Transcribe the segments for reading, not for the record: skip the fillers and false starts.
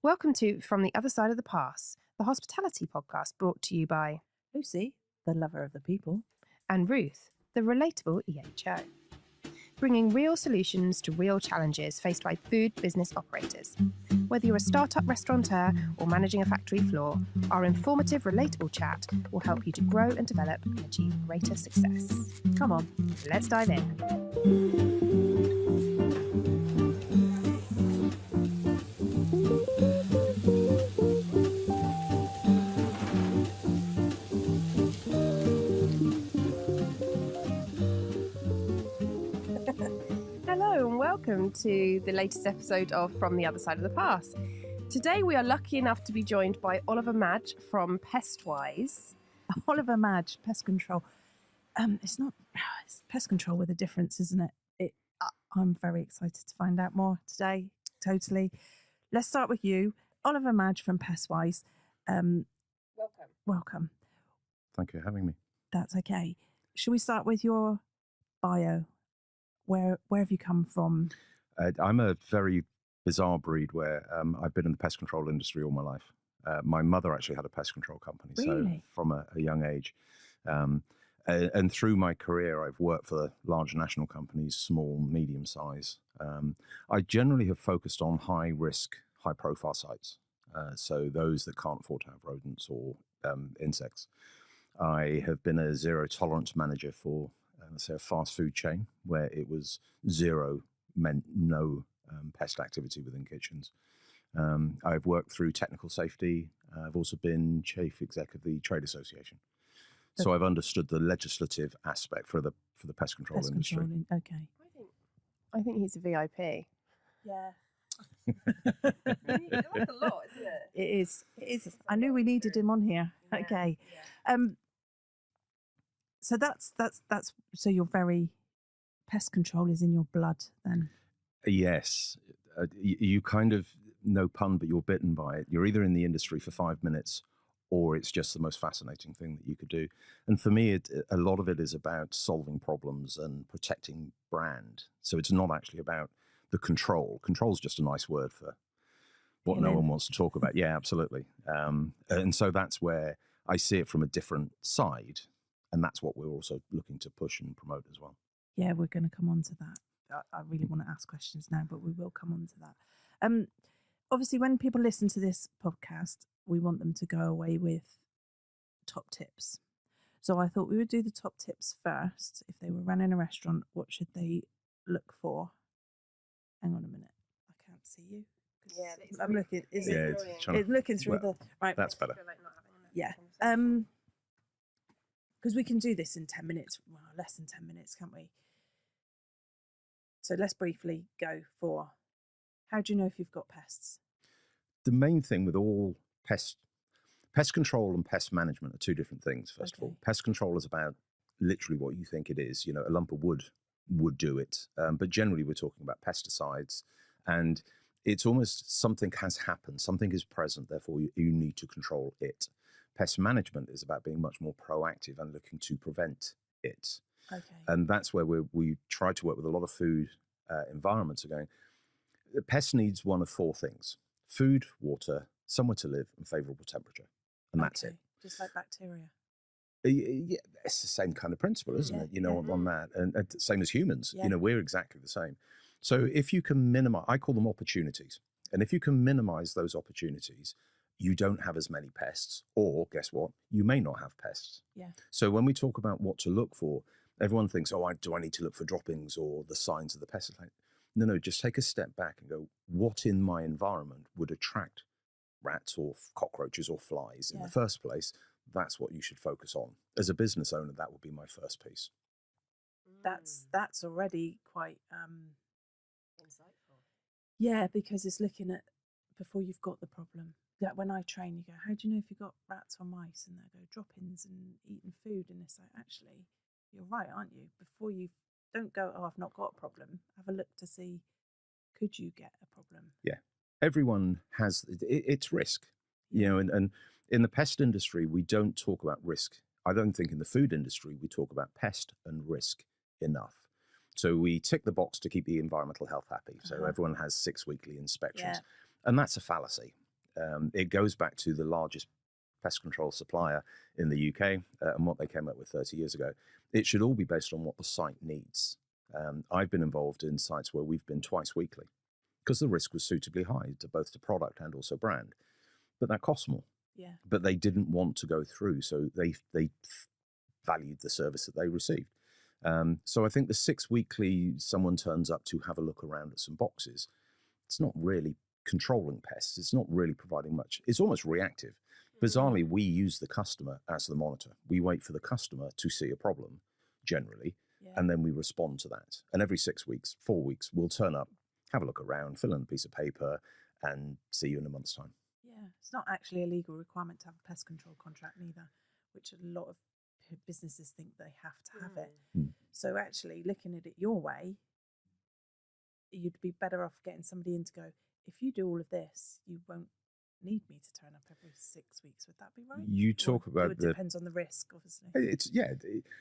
Welcome to From the Other Side of the Pass, the hospitality podcast brought to you by Lucy, the lover of the people, and Ruth, the relatable EHO. Bringing real solutions to real challenges faced by food business operators. Whether you're a startup restaurateur or managing a factory floor, our informative, relatable chat will help you to grow and develop and achieve greater success. Come on, let's dive in. Hello and welcome to the latest episode of From the Other Side of the Pass. Today we are lucky enough to be joined by Oliver Madge from Pestwise. Oliver Madge, Pest-Control. It's Pest-Control with a difference, isn't it? I'm very excited to find out more today. Totally. Let's start with you, Oliver Madge from Pestwise. Welcome. Thank you for having me. That's okay. Shall we start with your bio? Where have you come from? I'm a very bizarre breed where I've been in the pest control industry all my life. My mother actually had a pest control company, Really? so from a young age. And through my career, I've worked for large national companies, small, medium size. I generally have focused on high risk, high profile sites. So those that can't afford to have rodents or insects. I have been a zero tolerance manager for let's say a fast food chain where it was zero meant no pest activity within kitchens. I've worked through technical safety. I've also been chief exec of the trade association. So I've understood the legislative aspect for the pest control industry. Okay. I think he's a VIP. Yeah. That's a lot, isn't it? It is. I knew we needed him on here. Yeah. Okay. Yeah. So that's so you're very pest control is in your blood then. Yes, you kind of, no pun, but you're bitten by it. You're either in the industry for 5 minutes or it's just the most fascinating thing that you could do. And for me, a lot of it is about solving problems and protecting brand. So it's not actually about the control. Control is just a nice word for what no one wants to talk about. Yeah, absolutely. And so that's where I see it from a different side. And that's what we're also looking to push and promote as well. Yeah, we're going to come on to that. I really want to ask questions now, but we will come on to that. Obviously, when people listen to this podcast, we want them to go away with top tips. So I thought we would do the top tips first. If they were running a restaurant, what should they look for? Hang on a minute. I can't see you. Yeah, I'm looking. It's looking through the right. That's better. Yeah. Because we can do this in 10 minutes, well, less than 10 minutes, can't we? So let's briefly go for, how do you know if you've got pests? The main thing with all pest control and pest management are two different things, first of all. Pest control is about literally what you think it is. You know, a lump of wood would do it. But generally, we're talking about pesticides. And it's almost something has happened, something is present, therefore you need to control it. Pest management is about being much more proactive and looking to prevent it. Okay. And that's where we try to work with a lot of food environments. Going, the pest needs one of four things: food, water, somewhere to live, and favourable temperature. And that's it. Just like bacteria. Yeah, it's the same kind of principle, isn't it? You know, on that. And same as humans. Yeah. You know, we're exactly the same. So if you can minimize, I call them opportunities. And if you can minimize those opportunities, you don't have as many pests, or guess what? You may not have pests. Yeah. So when we talk about what to look for, everyone thinks, do I need to look for droppings or the signs of the pest? No, just take a step back and go, what in my environment would attract rats or cockroaches or flies in the first place? That's what you should focus on. As a business owner, that would be my first piece. That's already quite insightful. Yeah, because it's looking at before you've got the problem. Like when I train, you go, how do you know if you've got rats or mice? And they go, drop-ins and eating food. And it's like, actually, you're right, aren't you? Before you don't go, I've not got a problem. Have a look to see, could you get a problem? Yeah. Everyone has, it's risk, you know, and in the pest industry, we don't talk about risk. I don't think in the food industry, we talk about pest and risk enough. So we tick the box to keep the environmental health happy. So everyone has 6 weekly inspections. And that's a fallacy. it goes back to the largest pest control supplier in the UK and what they came up with 30 years ago. It should all be based on what the site needs. I've been involved in sites where we've been twice weekly because the risk was suitably high to both the product and also brand, but that costs more. Yeah. But they didn't want to go through, so they valued the service that they received. So I think the 6 weekly, someone turns up to have a look around at some boxes. It's not really controlling pests. It's not really providing much. It's almost reactive. Bizarrely, we use the customer as the monitor. We wait for the customer to see a problem, generally, and then we respond to that. And every 6 weeks, 4 weeks, we'll turn up, have a look around, fill in a piece of paper, and see you in a month's time. Yeah, it's not actually a legal requirement to have a pest control contract neither, which a lot of businesses think they have to have it. So actually, looking at it your way, you'd be better off getting somebody in to go, if you do all of this, you won't need me to turn up every 6 weeks. Would that be right? You talk about it depends on the risk, obviously.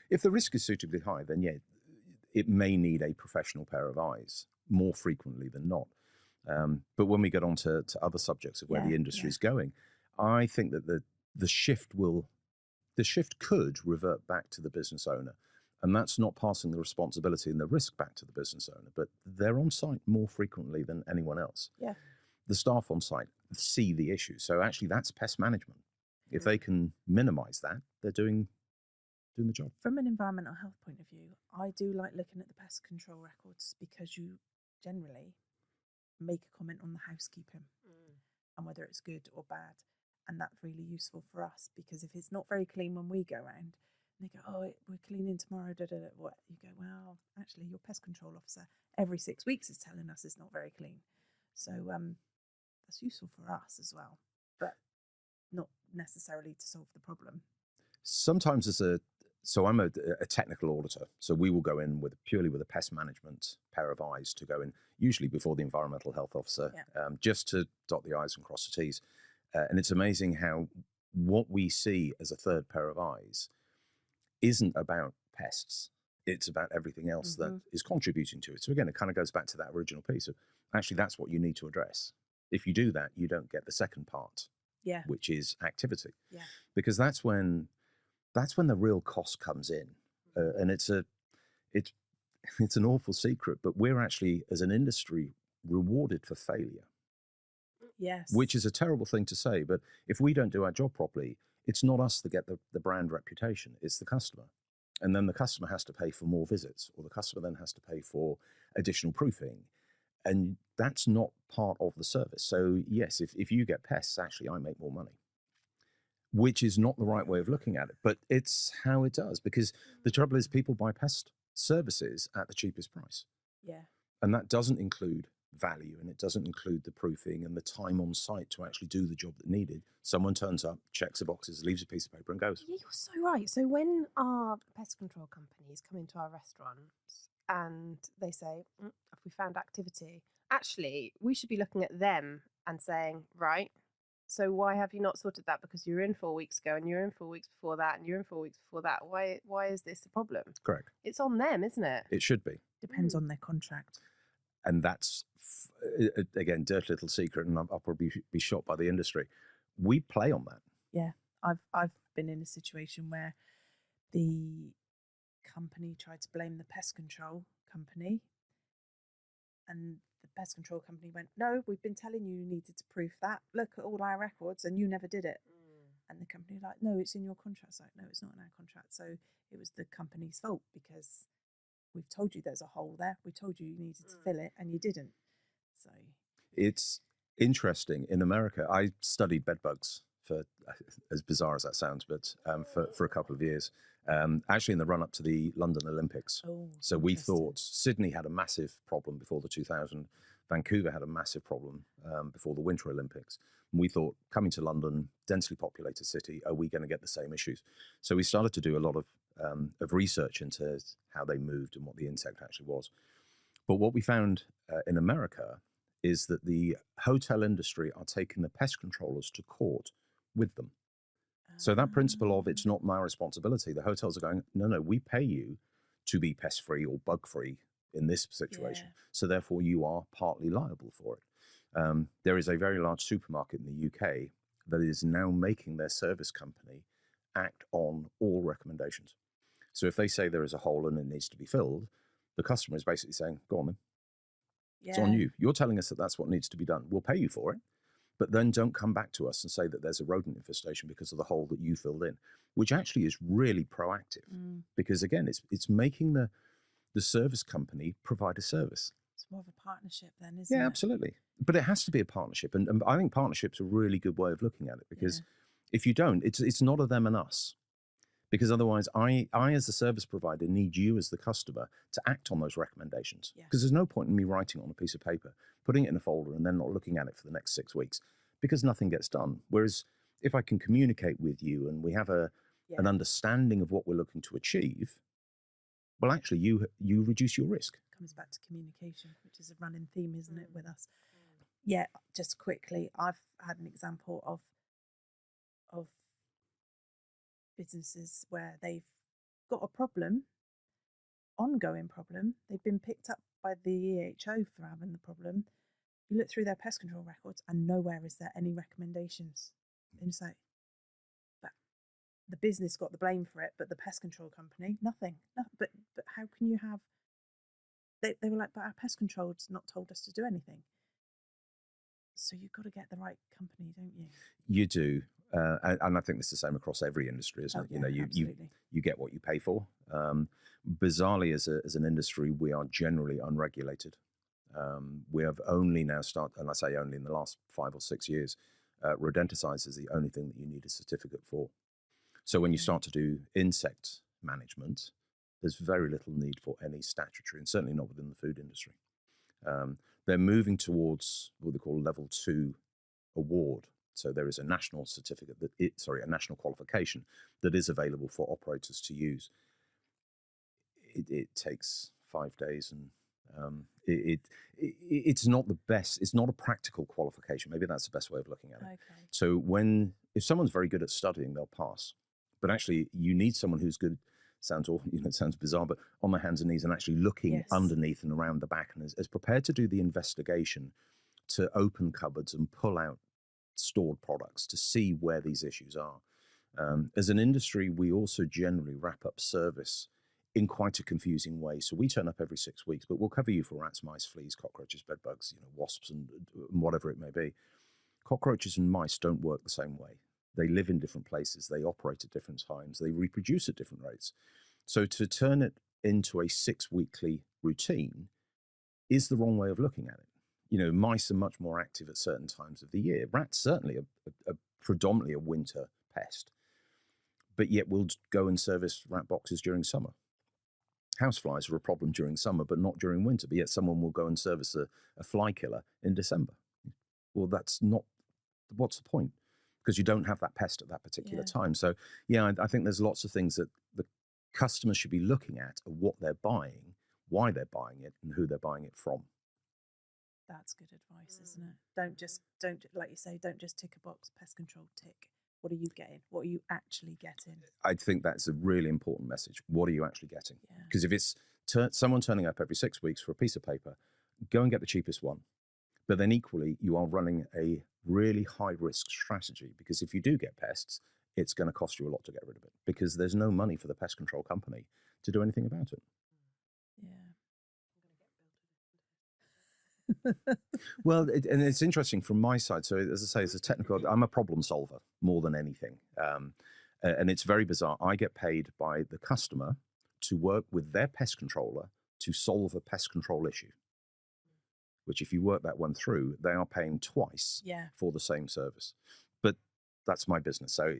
If the risk is suitably high, then it may need a professional pair of eyes more frequently than not. But when we get on to other subjects of where the industry is going, I think that the shift could revert back to the business owner. And that's not passing the responsibility and the risk back to the business owner, but they're on site more frequently than anyone else. Yeah. The staff on site see the issue. So actually that's pest management. If they can minimize that, they're doing the job. From an environmental health point of view, I do like looking at the pest control records because you generally make a comment on the housekeeping and whether it's good or bad. And that's really useful for us because if it's not very clean when we go around, and they go, oh, we're cleaning tomorrow, what? You go, well, actually, your pest control officer every 6 weeks is telling us it's not very clean. So that's useful for us as well, but not necessarily to solve the problem. Sometimes I'm a technical auditor, so we will go in purely with a pest management pair of eyes to go in, usually before the environmental health officer, just to dot the I's and cross the T's. And it's amazing how what we see as a third pair of eyes isn't about pests. It's about everything else that is contributing to it. So again, it kind of goes back to that original piece of actually that's what you need to address. If you do that, you don't get the second part, which is activity. Yeah. Because that's when the real cost comes in. And it's an awful secret, but we're actually, as an industry, rewarded for failure. Yes. Which is a terrible thing to say, but if we don't do our job properly, it's not us that get the brand reputation, it's the customer. And then the customer has to pay for more visits, or the customer then has to pay for additional proofing. And that's not part of the service. So yes, if you get pests, actually I make more money, which is not the right way of looking at it, but it's how it does, because the trouble is people buy pest services at the cheapest price. Yeah. And that doesn't include value, and it doesn't include the proofing and the time on site to actually do the job that needed. Someone turns up, checks the boxes, leaves a piece of paper and goes. Yeah, you're so right. So when our pest control companies come into our restaurants and they say, have we found activity? Actually, we should be looking at them and saying, right, so why have you not sorted that? Because you were in 4 weeks ago and you were in 4 weeks before that and you're in 4 weeks before that. Why is this a problem? Correct. It's on them, isn't it? It should be. Depends on their contract. And that's, again, dirty little secret, and I'll probably be shot by the industry. We play on that. Yeah. I've been in a situation where the company tried to blame the pest control company, and the pest control company went, no, we've been telling you needed to proof that. Look at all our records, and you never did it. And the company like, no, it's in your contract. It's like, no, it's not in our contract. So it was the company's fault because we've told you there's a hole there. We told you needed to fill it, and you didn't. So it's interesting. In America, I studied bedbugs for, as bizarre as that sounds, but for a couple of years. Actually, in the run up to the London Olympics. So we thought Sydney had a massive problem before the 2000. Vancouver had a massive problem before the Winter Olympics. And we thought, coming to London, densely populated city, are we going to get the same issues? So we started to do a lot of research into how they moved and what the insect actually was. But what we found in America is that the hotel industry are taking the pest controllers to court with them. So that principle of it's not my responsibility, the hotels are going, no, we pay you to be pest-free or bug-free in this situation. So therefore you are partly liable for it. There is a very large supermarket in the UK that is now making their service company act on all recommendations. So if they say there is a hole and it needs to be filled, the customer is basically saying, go on then. It's on you. You're telling us that that's what needs to be done. We'll pay you for it, but then don't come back to us and say that there's a rodent infestation because of the hole that you filled in, which actually is really proactive. Because again, it's making the service company provide a service. It's more of a partnership then, isn't it? Yeah, absolutely. But it has to be a partnership. And I think partnership's a really good way of looking at it, because if you don't, it's not a them and us. Because otherwise, I as the service provider need you as the customer to act on those recommendations. Because there's no point in me writing it on a piece of paper, putting it in a folder, and then not looking at it for the next 6 weeks, because nothing gets done. Whereas if I can communicate with you and we have an understanding of what we're looking to achieve, well, actually, you reduce your risk. Comes back to communication, which is a running theme, isn't it, with us? Yeah, just quickly, I've had an example of businesses where they've got a problem, ongoing problem. They've been picked up by the EHO for having the problem. You look through their pest control records and nowhere is there any recommendations. And it's like, but the business got the blame for it, but the pest control company, nothing. No, but how can you have... They were like, but our pest control's not told us to do anything. So you've got to get the right company, don't you? You do. And I think it's the same across every industry, isn't it? Yeah, you get what you pay for. Bizarrely, as an industry, we are generally unregulated. We have only now started, and I say only in the last 5 or 6 years, rodenticides is the only thing that you need a certificate for. So when you start to do insect management, there's very little need for any statutory, and certainly not within the food industry. They're moving towards what they call level 2 award. So there is a national certificate a national qualification that is available for operators to use. It takes 5 days, and it's not the best. It's not a practical qualification. Maybe that's the best way of looking at it. Okay. So if someone's very good at studying, they'll pass. But actually, you need someone who's good. It sounds bizarre, but on their hands and knees and actually looking underneath and around the back, and is prepared to do the investigation, to open cupboards and pull out stored products to see where these issues are. As an industry, we also generally wrap up service in quite a confusing way. So we turn up every 6 weeks, but we'll cover you for rats, mice, fleas, cockroaches, bedbugs, wasps, and whatever it may be. Cockroaches and mice don't work the same way. They live in different places. They operate at different times. They reproduce at different rates. So to turn it into a 6-weekly routine is the wrong way of looking at it. Mice are much more active at certain times of the year. Rats certainly are predominantly a winter pest, but yet we'll go and service rat boxes during summer. Houseflies are a problem during summer, but not during winter, but yet someone will go and service a fly killer in December. Well, what's the point? Because you don't have that pest at that particular time. So, I think there's lots of things that the customers should be looking at what they're buying, why they're buying it, and who they're buying it from. That's good advice, isn't it? Don't like you say, don't just tick a box, pest control tick. What are you getting? What are you actually getting? I think that's a really important message. What are you actually getting? Because if it's someone turning up every 6 weeks for a piece of paper, go and get the cheapest one. But then equally, you are running a really high-risk strategy, because if you do get pests, it's going to cost you a lot to get rid of it, because there's no money for the pest control company to do anything about it. Well, and it's interesting from my side. So as I say, I'm a problem solver more than anything. And it's very bizarre. I get paid by the customer to work with their pest controller to solve a pest control issue, which if you work that one through, they are paying twice for the same service. But that's my business. So,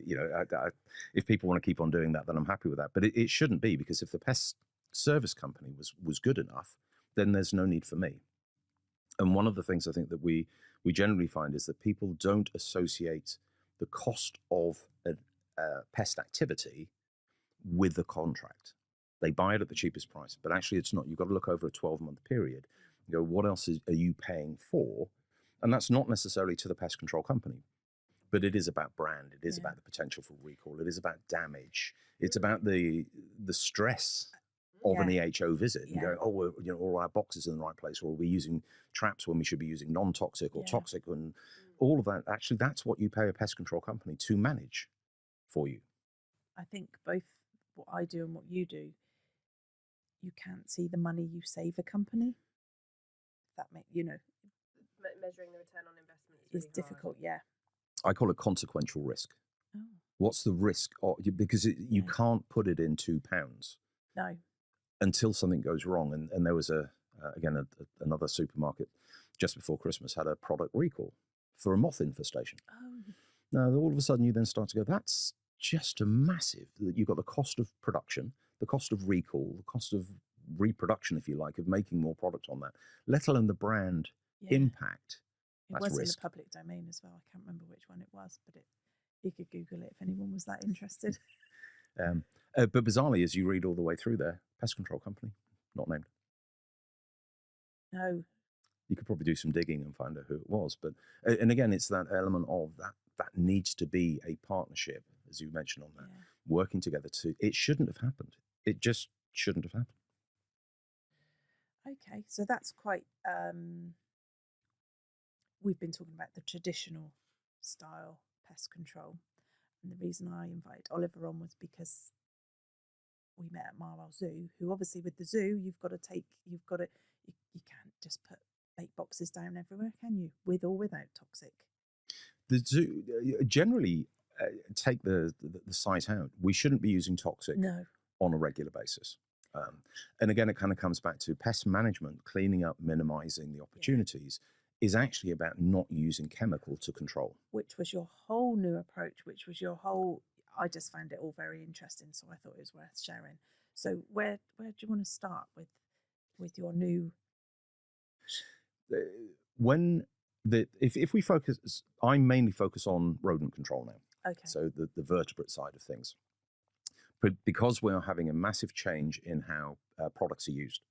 if people want to keep on doing that, then I'm happy with that. But it shouldn't be, because if the pest service company was good enough, then there's no need for me. And one of the things I think that we generally find is that people don't associate the cost of a pest activity with the contract. They buy it at the cheapest price, but actually it's not. You've got to look over a 12-month period. You go, what else are you paying for? And that's not necessarily to the pest control company, but it is about brand. It is about the potential for recall. It is about damage. It's about the stress. of an EHO visit and Yeah. going, oh, all our boxes in the right place, or are we using traps when we should be using non-toxic or toxic, and all of that. Actually, that's what you pay a pest control company to manage for you. I think both what I do and what you do, you can't see the money you save a company. That Measuring the return on investment is difficult. Yeah. I call it consequential risk. Oh. What's the risk? Because you can't put it in £2. No. Until something goes wrong. And there was another supermarket just before Christmas had a product recall for a moth infestation. Oh. Now, all of a sudden you then start to go, that's just a massive, you've got the cost of production, the cost of recall, the cost of reproduction, if you like, of making more product on that, let alone the brand impact. It was in the public domain as well. I can't remember which one it was, but you could Google it if anyone was that interested. But bizarrely, as you read all the way through there, pest control company, not named. No. You could probably do some digging and find out who it was. But and again, it's that element of that needs to be a partnership, as you mentioned on that, working together it shouldn't have happened. It just shouldn't have happened. Okay, so that's quite, we've been talking about the traditional style pest control. And the reason I invited Oliver on was because we met at Marwell Zoo, who obviously with the zoo, you can't just put bait boxes down everywhere, can you? With or without toxic. The zoo generally take the site out. We shouldn't be using toxic on a regular basis. And again, it kind of comes back to pest management, cleaning up, minimizing the opportunities is actually about not using chemical to control. Which was your whole new approach, I just found it all very interesting, so I thought it was worth sharing. So where do you want to start with your new? If we focus, I mainly focus on rodent control now. Okay. So the vertebrate side of things. But because we're having a massive change in how products are used.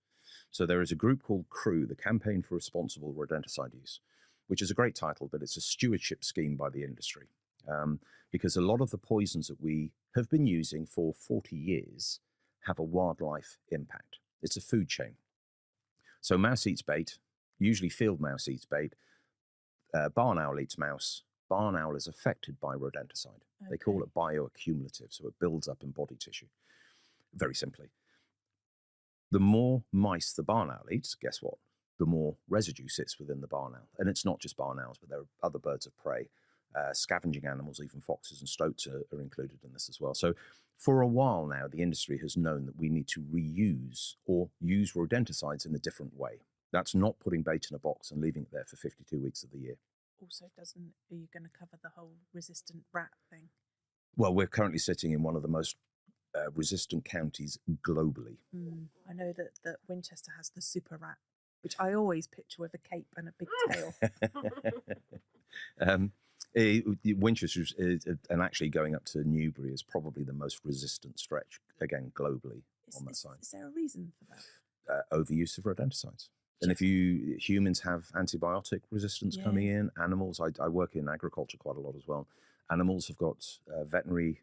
So there is a group called CREW, the Campaign for Responsible Rodenticide Use, which is a great title, but it's a stewardship scheme by the industry. Because a lot of the poisons that we have been using for 40 years have a wildlife impact. It's a food chain. So mouse eats bait, usually field mouse eats bait, barn owl eats mouse. Barn owl is affected by rodenticide. Okay. They call it bioaccumulative, so it builds up in body tissue. Very simply. The more mice the barn owl eats, guess what? The more residue sits within the barn owl. And it's not just barn owls, but there are other birds of prey, scavenging animals, even foxes and stoats are included in this as well. So for a while now, the industry has known that we need to reuse or use rodenticides in a different way. That's not putting bait in a box and leaving it there for 52 weeks of the year. Also, are you going to cover the whole resistant rat thing? Well, we're currently sitting in one of the most resistant counties globally. I know that Winchester has the super rat, which I always picture with a cape and a big tail. Winchester and actually going up to Newbury is probably the most resistant stretch, again, globally on that side. Is there a reason for that? Overuse of rodenticides. And if humans have antibiotic resistance coming in, animals, I work in agriculture quite a lot as well. Animals have got veterinary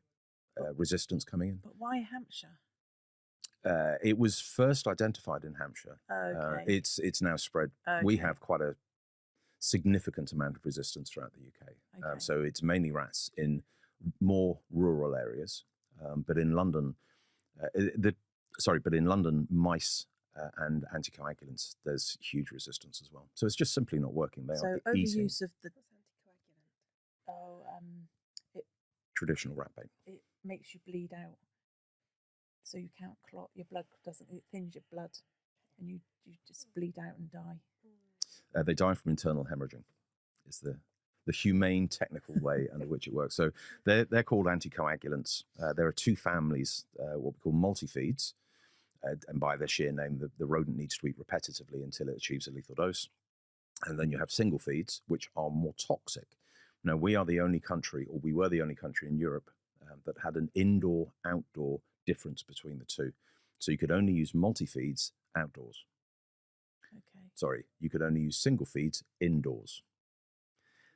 resistance coming in. But why Hampshire? It was first identified in Hampshire. Okay. It's now spread. Okay. We have quite a significant amount of resistance throughout the UK. Okay. So it's mainly rats in more rural areas. But in London, mice and anticoagulants, there's huge resistance as well. So it's just simply not working. They are eating. Overuse of the traditional rat bait. It makes you bleed out, so you can't clot. Your blood doesn't. It thins your blood, and you just bleed out and die. They die from internal hemorrhaging. Is the humane technical way under which it works. So they're called anticoagulants. There are two families, what we call multifeeds. And by their sheer name, the rodent needs to eat repetitively until it achieves a lethal dose. And then you have single feeds, which are more toxic. Now, we are the only country, or we were the only country in Europe that had an indoor-outdoor difference between the two. So you could only use multi-feeds outdoors. Okay. Sorry, you could only use single feeds indoors.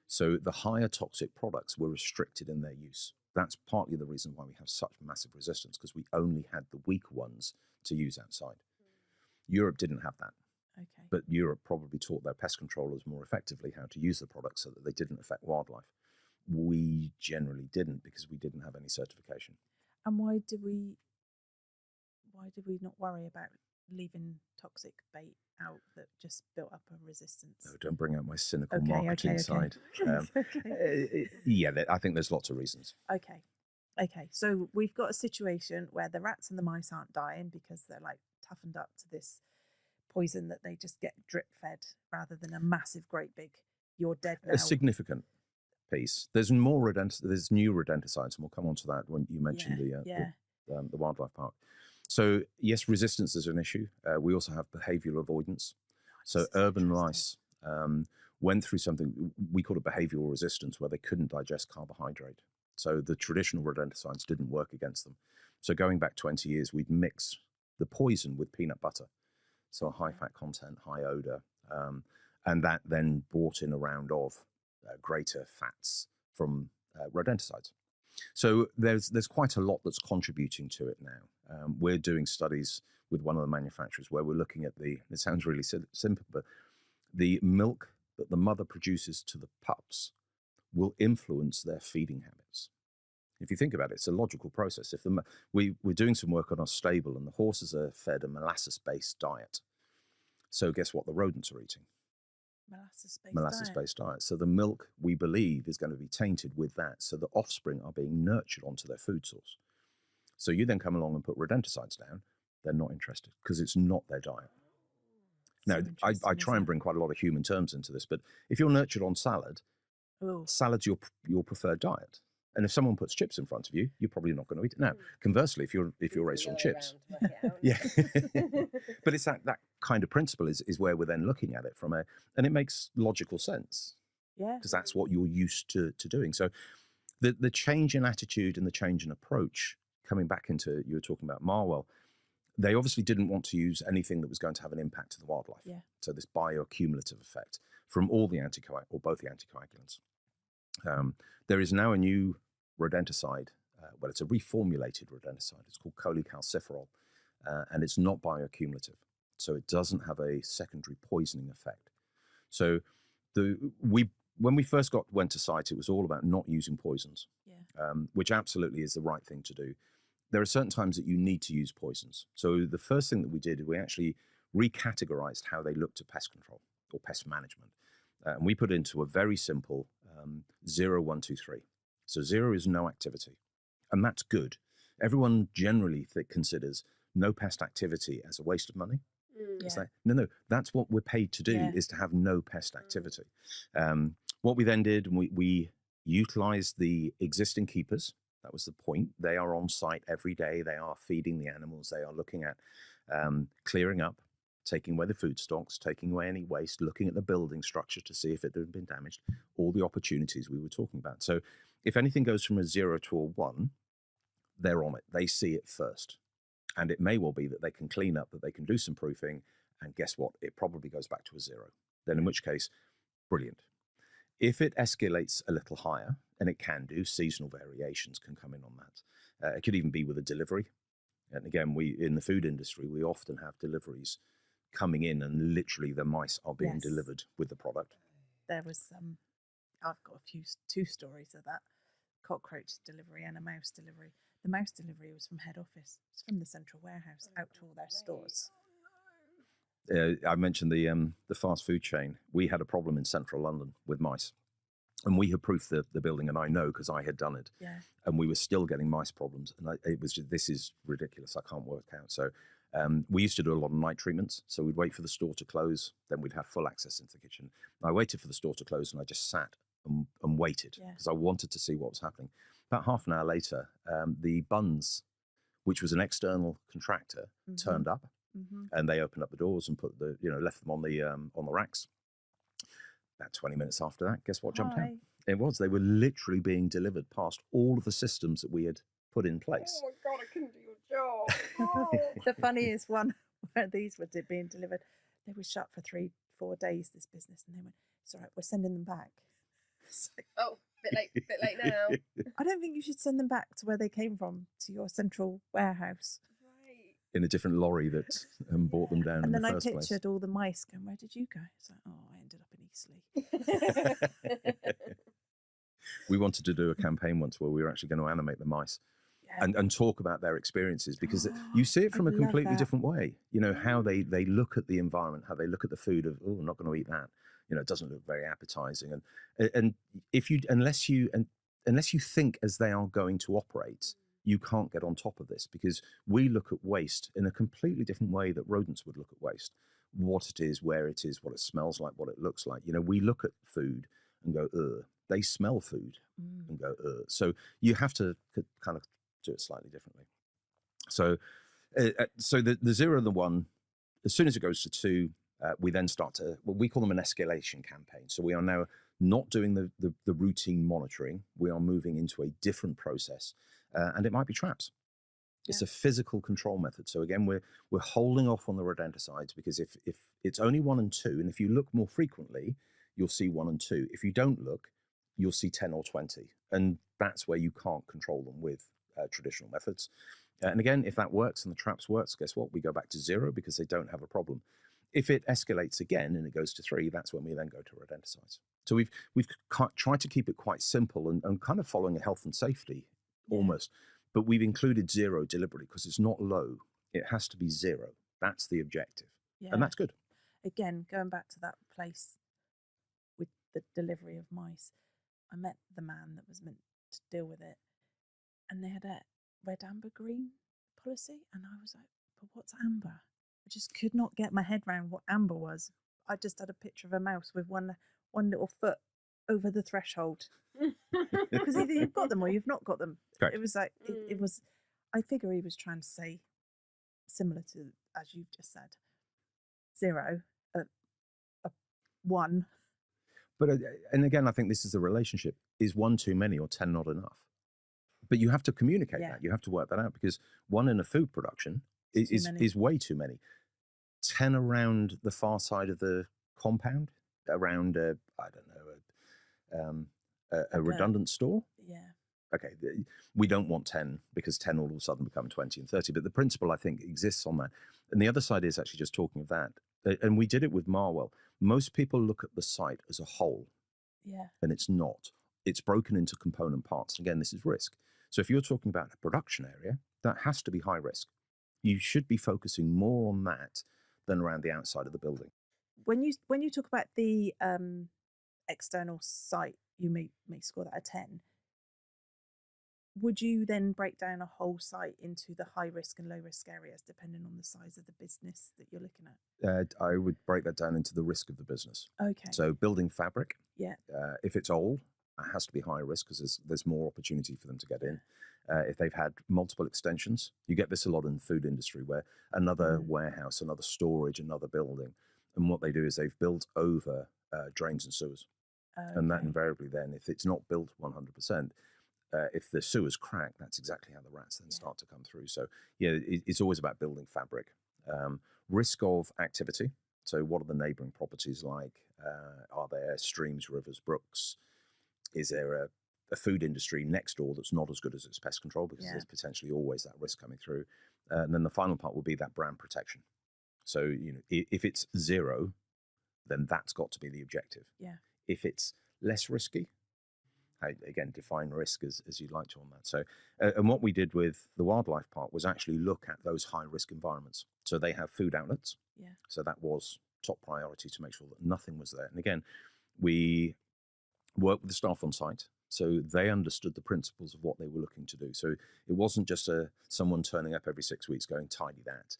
So the higher toxic products were restricted in their use. That's partly the reason why we have such massive resistance, because we only had the weaker ones to use outside. Europe didn't have that. Okay. But Europe probably taught their pest controllers more effectively how to use the product so that they didn't affect wildlife. We generally didn't, because we didn't have any certification. And why did we not worry about leaving toxic bait out that just built up a resistance? No, don't bring out my cynical Okay, marketing okay. side. Okay. Yeah, I think there's lots of reasons. Okay. So we've got a situation where the rats and the mice aren't dying because they're like toughened up to this poison that they just get drip fed, rather than a massive, great big, you're dead now. A significant piece. There's more there's new rodenticides, and we'll come on to that when you mentioned the wildlife park. So yes, resistance is an issue. We also have behavioural avoidance. So urban lice went through something we call it behavioural resistance, where they couldn't digest carbohydrate. So the traditional rodenticides didn't work against them. So going back 20 years, we'd mix the poison with peanut butter. So a high fat content, high odour, and that then brought in a round of greater fats from rodenticides. So there's quite a lot that's contributing to it now. We're doing studies with one of the manufacturers where we're looking at it sounds really simple, but the milk that the mother produces to the pups will influence their feeding habits. If you think about it, it's a logical process. If we're doing some work on our stable, and the horses are fed a molasses-based diet. So guess what the rodents are eating? Molasses-based diet. So the milk, we believe, is going to be tainted with that. So the offspring are being nurtured onto their food source. So you then come along and put rodenticides down, they're not interested because it's not their diet. Now, I try and bring quite a lot of human terms into this, but if you're nurtured on salad, salad's your preferred diet. And if someone puts chips in front of you, you're probably not going to eat it. Now, conversely, if you're raised on chips, yeah, but it's that kind of principle is where we're then looking at it and it makes logical sense. Yeah, because that's what you're used to doing. So the change in attitude and the change in approach, coming back into, you were talking about Marwell, they obviously didn't want to use anything that was going to have an impact to the wildlife. Yeah. So this bioaccumulative effect from all the or both the anticoagulants. There is now a new rodenticide. Well, it's a reformulated rodenticide. It's called cholecalciferol, and it's not bioaccumulative. So it doesn't have a secondary poisoning effect. So when we first went to site, it was all about not using poisons, which absolutely is the right thing to do. There are certain times that you need to use poisons. So the first thing that we did, we actually recategorized how they looked at pest control or pest management. And we put it into a very simple 0, 1, 2, 3. So 0 is no activity. And that's good. Everyone generally considers no pest activity as a waste of money. No, that's what we're paid to do, is to have no pest activity. What we then did, we utilized the existing keepers. That was the point. They are on site every day. They are feeding the animals. They are looking at clearing up, taking away the food stocks, taking away any waste, looking at the building structure to see if it had been damaged, all the opportunities we were talking about. So if anything goes from a 0 to a 1, they're on it. They see it first. And it may well be that they can clean up, that they can do some proofing, and guess what? It probably goes back to a 0. Then in which case, brilliant. If it escalates a little higher, and it can do, seasonal variations can come in on that. It could even be with a delivery. And again, in the food industry, we often have deliveries coming in and literally the mice are being delivered with the product. There was I've got two stories of that. Cockroach delivery and a mouse delivery. The mouse delivery was from head office. It's from the central warehouse out to all their stores. I mentioned the fast food chain. We had a problem in central London with mice. And we had proofed the building, and I know because I had done it. Yeah. And we were still getting mice problems. And it was just, this is ridiculous. I can't work out. So we used to do a lot of night treatments. So we'd wait for the store to close. Then we'd have full access into the kitchen. And I waited for the store to close, and I just sat and waited because I wanted to see what was happening. About half an hour later, the Buns, which was an external contractor, turned up, and they opened up the doors and left them on the racks. About 20 minutes after that, guess what jumped out? It was. They were literally being delivered past all of the systems that we had put in place. Oh my God, I couldn't do your job. The funniest one where these were being delivered, they were shut for 3-4 days, this business, and they went, it's all right, we're sending them back. Oh, bit late now. I don't think you should send them back to where they came from, to your central warehouse. Right. in a different lorry that brought them down And in then the I first place. pictured all the mice going, where did you go? It's like, oh, I ended up in Eastleigh. We wanted to do a campaign once where we were actually going to animate the mice and talk about their experiences, because you see it from a I'd love completely that. different way. You know, how they look at the environment, how they look at the food of, oh, I'm not going to eat that. You know, it doesn't look very appetizing. And if you, unless you think as they are going to operate, you can't get on top of this, because we look at waste in a completely different way that rodents would look at waste. What it is, where it is, what it smells like, what it looks like. You know, we look at food and go, ugh. They smell food and go, ugh. So you have to kind of do it slightly differently. So, the 0 and the 1, as soon as it goes to 2, we then start to, well, we call them an escalation campaign. So we are now not doing the routine monitoring. We are moving into a different process, and it might be traps. It's a physical control method. So again, we're holding off on the rodenticides, because if it's only 1 and 2, and if you look more frequently, you'll see 1 and 2. If you don't look, you'll see 10 or 20. And that's where you can't control them with traditional methods. And again, if that works and the traps works, guess what? We go back to 0, because they don't have a problem. If it escalates again and it goes to 3, that's when we then go to rodenticides. So we've tried to keep it quite simple and kind of following a health and safety almost. But we've included 0 deliberately, because it's not low. It has to be 0. That's the objective. Yeah. And that's good. Again, going back to that place with the delivery of mice, I met the man that was meant to deal with it, and they had a red, amber, green policy, and I was like, but what's amber? I just could not get my head around what amber was. I just had a picture of a mouse with one little foot over the threshold. Because either you've got them or you've not got them. Correct. It was like, it was, I figure he was trying to say, similar to, as you've just said, 0, a 1. But and again, I think this is the relationship. Is 1 too many or 10 not enough? But you have to communicate that. You have to work that out, because 1 in a food production is way too many. 10 around the far side of the compound, around a redundant store. Yeah. Okay, we don't want 10, because 10 all of a sudden become 20 and 30. But the principle, I think, exists on that. And the other side is actually just talking of that. And we did it with Marwell. Most people look at the site as a whole. Yeah. And it's not. It's broken into component parts. Again, this is risk. So if you're talking about a production area, that has to be high risk. You should be focusing more on that than around the outside of the building. When you talk about the external site, you may score that a 10. Would you then break down a whole site into the high risk and low risk areas, depending on the size of the business that you're looking at? I would break that down into the risk of the business. Okay. So building fabric, Yeah. If it's old, it has to be high risk, because there's more opportunity for them to get in. If they've had multiple extensions, you get this a lot in the food industry, where another warehouse, another storage, another building, and what they do is they've built over drains and sewers. Okay. And that invariably then, if it's not built 100%, if the sewers crack, that's exactly how the rats then start to come through. So yeah, it's always about building fabric. Risk of activity. So what are the neighbouring properties like? Are there streams, rivers, brooks? Is there a food industry next door that's not as good as its pest control? Because there's potentially always that risk coming through. And then the final part will be that brand protection. So, you know, if it's 0, then that's got to be the objective. Yeah. If it's less risky, again, define risk as you'd like to on that. So, and what we did with the wildlife park was actually look at those high risk environments. So they have food outlets. Yeah. So that was top priority, to make sure that nothing was there. And again, we worked with the staff on site, so they understood the principles of what they were looking to do. So it wasn't just someone turning up every 6 weeks going, tidy that.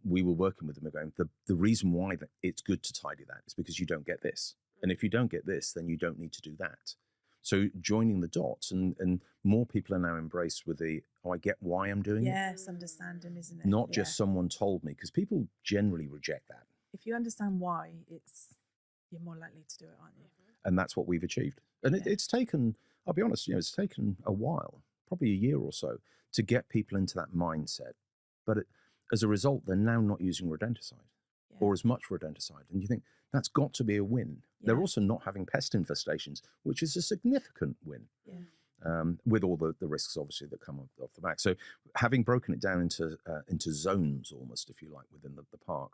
We were working with them and going, the reason why it's good to tidy that is because you don't get this. And if you don't get this, then you don't need to do that. So joining the dots, and more people are now embraced with I get why I'm doing it. Yes, understanding, isn't it? Not just someone told me, because people generally reject that. If you understand why, you're more likely to do it, aren't you? And that's what we've achieved. And it's taken, I'll be honest, it's taken a while, probably a year or so, to get people into that mindset. But as a result, they're now not using rodenticide or as much rodenticide. And you think, that's got to be a win. They're also not having pest infestations, which is a significant win. Yeah. with all the risks, obviously, that come off the back. So having broken it down into zones, almost, if you like, within the park,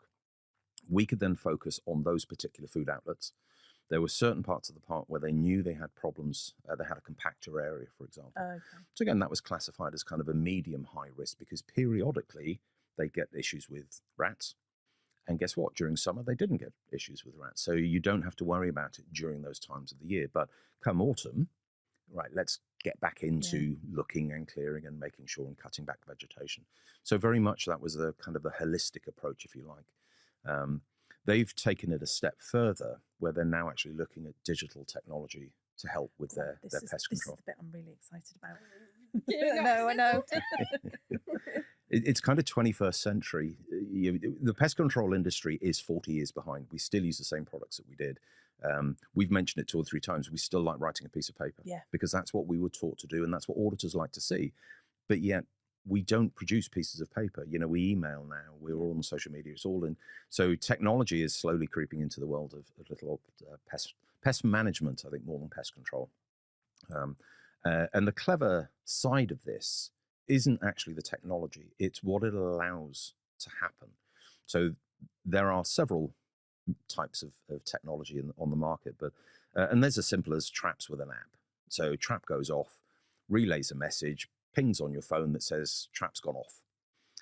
we could then focus on those particular food outlets. There were certain parts of the park where they knew they had problems. They had a compactor area, for example. Okay. So again, that was classified as kind of a medium high risk, because periodically they get issues with rats. And guess what? During summer, they didn't get issues with rats. So you don't have to worry about it during those times of the year. But come autumn, right, let's get back into looking and clearing and making sure and cutting back vegetation. So very much that was a kind of a holistic approach, if you like. They've taken it a step further, where they're now actually looking at digital technology to help with their pest control. This is the bit I'm really excited about. I know. It's kind of 21st century. The pest control industry is 40 years behind. We still use the same products that we did. We've mentioned it 2 or 3 times. We still like writing a piece of paper, because that's what we were taught to do, and that's what auditors like to see. But yet we don't produce pieces of paper. We email now. We're all on social media. It's all in. So technology is slowly creeping into the world of little old pest management, I think, more than pest control. And the clever side of this isn't actually the technology. It's what it allows to happen. So there are several types of technology on the market, but and there's as simple as traps with an app. So trap goes off, relays a message, pings on your phone that says trap's gone off.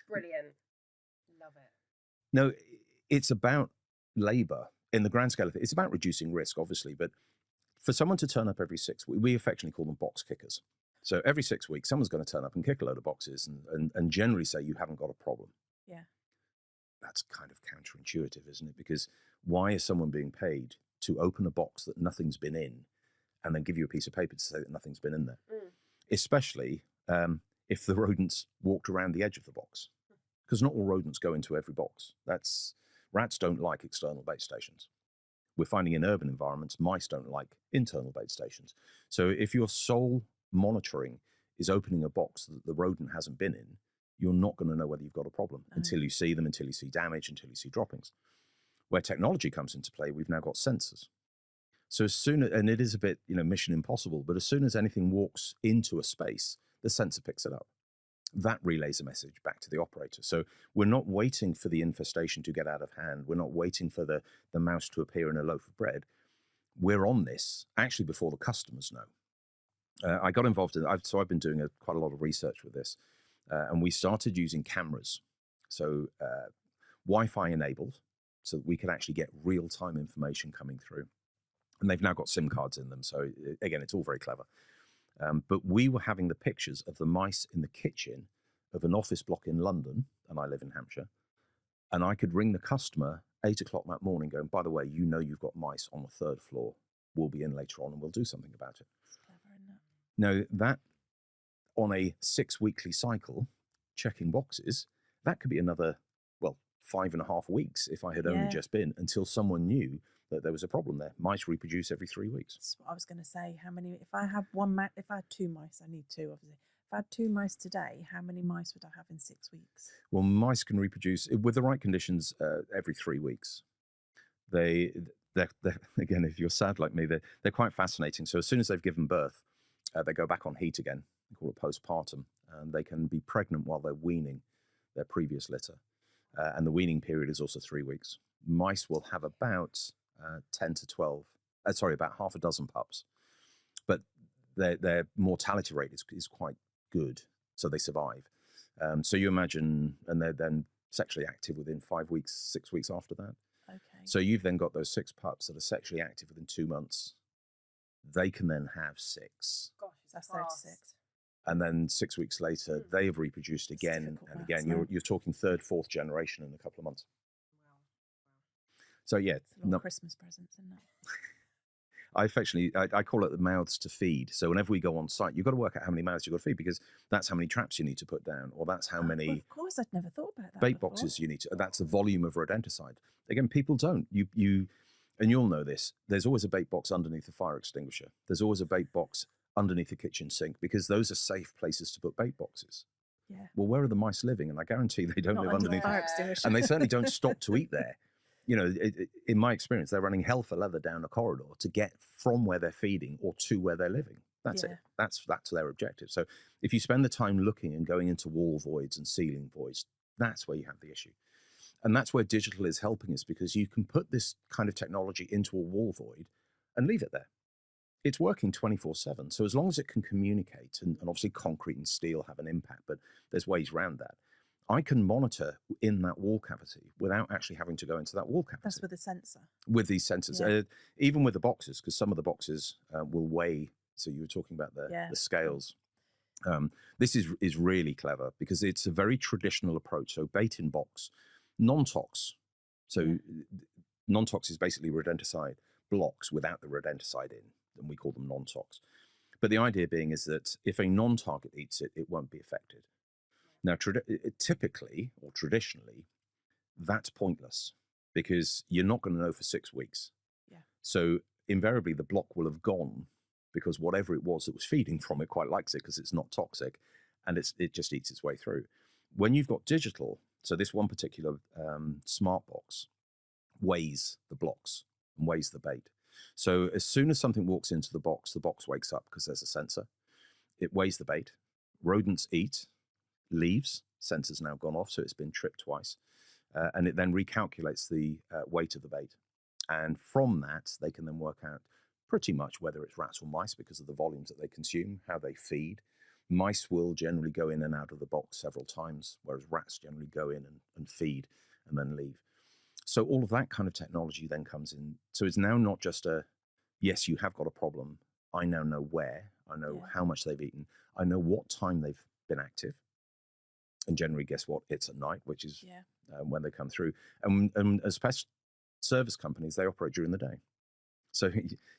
Brilliant. Love it. No, it's about labor in the grand scale of it. It's about reducing risk, obviously, but for someone to turn up every 6 weeks, we affectionately call them box kickers. So every 6 weeks, someone's going to turn up and kick a load of boxes and generally say you haven't got a problem. Yeah. That's kind of counterintuitive, isn't it? Because why is someone being paid to open a box that nothing's been in and then give you a piece of paper to say that nothing's been in there? Especially if the rodents walked around the edge of the box. Because not all rodents go into every box. Rats don't like external bait stations. We're finding in urban environments, mice don't like internal bait stations. So if your sole monitoring is opening a box that the rodent hasn't been in, you're not going to know whether you've got a problem until you see them, until you see damage, until you see droppings. Where technology comes into play, we've now got sensors. So as soon as, and it is a bit, mission impossible, but as soon as anything walks into a space, the sensor picks it up. That relays a message back to the operator. So we're not waiting for the infestation to get out of hand. We're not waiting for the mouse to appear in a loaf of bread. We're on this actually before the customers know. I got involved in, so I've been doing quite a lot of research with this. And we started using cameras. So Wi-Fi enabled, so that we could actually get real-time information coming through. And they've now got SIM cards in them. So again, it's all very clever. But we were having the pictures of the mice in the kitchen of an office block in London, and I live in Hampshire, and I could ring the customer 8 o'clock that morning going, by the way, you've got mice on the 3rd floor. We'll be in later on and we'll do something about it. It's clever, isn't it? Now, that on a 6-weekly cycle, checking boxes, that could be another, 5.5 weeks if I had only just been, until someone knew that there was a problem there. Mice reproduce every 3 weeks. That's what I was going to say. How many? If I had 2 mice, I need 2, obviously. If I had 2 mice today, how many mice would I have in 6 weeks? Well, mice can reproduce with the right conditions every 3 weeks. They're again, if you're sad like me, they're quite fascinating. So as soon as they've given birth, they go back on heat again. We call it postpartum, and they can be pregnant while they're weaning their previous litter. And the weaning period is also 3 weeks. Mice will have about 10 to 12, about half a dozen pups. But their mortality rate is quite good, so they survive. So you imagine, and they're then sexually active within 5 weeks, 6 weeks after that. Okay. So you've then got those 6 pups that are sexually active within 2 months. They can then have 6. Gosh, That's 36. And then 6 weeks later, they have reproduced again and again. You're talking 3rd, 4th generation in a couple of months. Wow. So yeah, It's a lot of Christmas presents, isn't it? I call it the mouths to feed. So whenever we go on site, you've got to work out how many mouths you've got to feed, because that's how many traps you need to put down, or that's how many. Well, of course, I'd never thought about that. Bait boxes you need to. That's the volume of rodenticide. Again, people don't. And you'll know this. There's always a bait box underneath the fire extinguisher. There's always a bait box underneath the kitchen sink, because those are safe places to put bait boxes. Yeah. Well, where are the mice living? And I guarantee they don't Not live under the underneath. fire extinguisher. And they certainly don't stop to eat there. In my experience, they're running hell for leather down a corridor to get from where they're feeding or to where they're living. That's Yeah. it. That's their objective. So if you spend the time looking and going into wall voids and ceiling voids, that's where you have the issue. And that's where digital is helping us, because you can put this kind of technology into a wall void and leave it there. It's working 24/7. So as long as it can communicate, and obviously concrete and steel have an impact, but there's ways around that. I can monitor in that wall cavity without actually having to go into that wall cavity. That's with a sensor. With these sensors, Yeah. even with the boxes, because some of the boxes will weigh. So you were talking about the Yeah. scales. This is really clever, because it's a very traditional approach. So bait in box, non-tox. So non-tox is basically rodenticide blocks without the rodenticide in, and we call them non-tox. But the idea being is that if a non-target eats it, it won't be affected. Now, typically or traditionally, that's pointless, because you're not going to know for 6 weeks. Yeah. So invariably, the block will have gone, because whatever it was that was feeding from it quite likes it, because it's not toxic, and it just eats its way through. When you've got digital, so this one particular smart box weighs the blocks and weighs the bait. So as soon as something walks into the box wakes up, because there's a sensor. It weighs the bait. Rodents eat, leaves. Sensor's now gone off, so it's been tripped twice. And it then recalculates the weight of the bait. And from that, they can then work out pretty much whether it's rats or mice, because of the volumes that they consume, how they feed. Mice will generally go in and out of the box several times, whereas rats generally go in and feed and then leave. So all of that kind of technology then comes in. So it's now not just yes, you have got a problem. I now know where. I know how much they've eaten. I know what time they've been active. And generally, guess what? It's at night, which is when they come through. And as pest service companies, they operate during the day. So